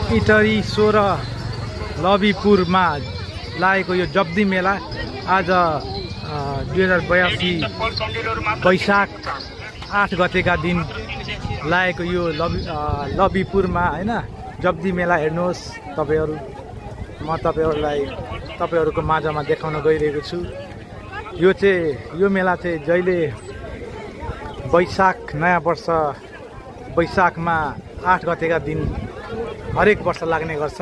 इटरी 16 लबीपुरमा लागेको यो जब्दी मेला आज 2082 वैशाख 8 गतेका दिन लागेको यो लबीपुरमा हैन जब्दी मेला हेर्नुहोस् तपाईहरु। म तपाईहरुको माझमा देखाउन गइरहेको छु। यो मेला चाहिँ जहिले वैशाख नयाँ वर्ष वैशाखमा 8 गतेका दिन हरेक वर्ष लाग्ने गर्छ।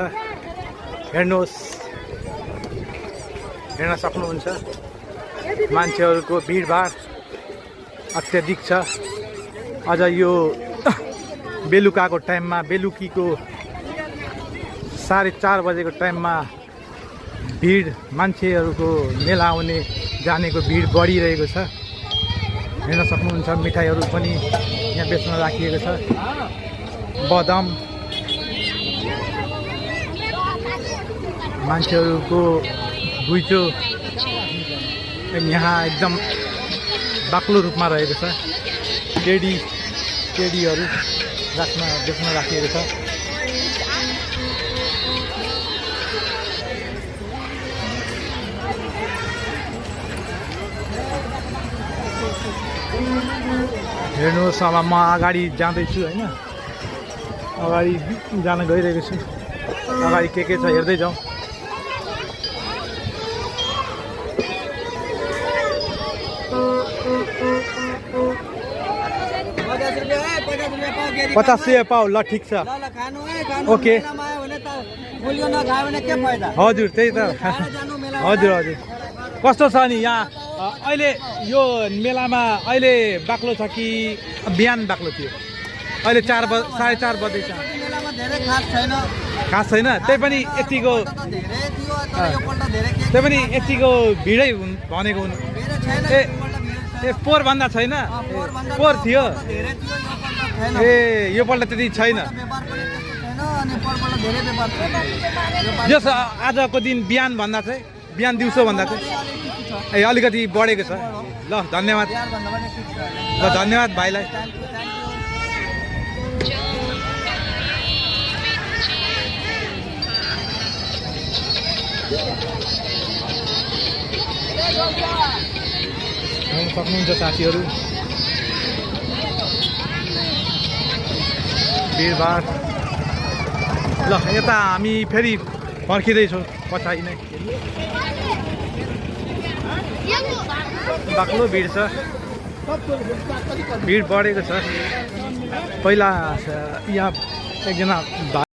हेर्नुहोस्, हेर्न सक्नुहुन्छ मान्छेहरुको भिडभाड अत्यधिक छ। अझ यो बेलुकाको टाइममा बेलुकीको 4:30 बजेको टाइममा भिड मान्छेहरुको मेला आउने जानेको भिड बढिरहेको छ। हेर्न सक्नुहुन्छ मिठाईहरु पनि यहाँ बेच्न राखिएको छ। बदाम मान्छेहरुको घुइँचो यहाँ एकदम बाक्लो रूपमा रहेको छ। टेडीहरु बेच्न राखिएको छ। हेर्नुहोस्, अब म अगाडि जाँदैछु हैन, अगाडि जान गइरहेको छु। अगाडि के छ हेर्दै जाउँ। ₹50 पाउ ल ठिक छ। ओके हजुर त्यही त। हजुर हजुर कस्तो छ नि यहाँ अहिले यो मेलामा? अहिले बाक्लो छ कि बिहान बाक्लो थियो? अहिले 4:30 बजे छ। खास छैन, त्यही पनि यतिको भिडै भनेको हुनु। ए पोहोर भन्दा छैन? पोहोर थियो ए, योपल्ट त्यति छैन। यस आजको दिन बिहान भन्दा चाहिँ बिहान दिउँसो भन्दा चाहिँ ए अलिकति बढेको छ। ल धन्यवाद, ल धन्यवाद भाइलाई। सक्नुहुन्छ साथीहरु भिडभाड। ल यता हामी फेरि फर्किँदैछौँ पछाडि नै। बाक्लो भिड छ, भिड बढेको छ। पहिला यहाँ एकजना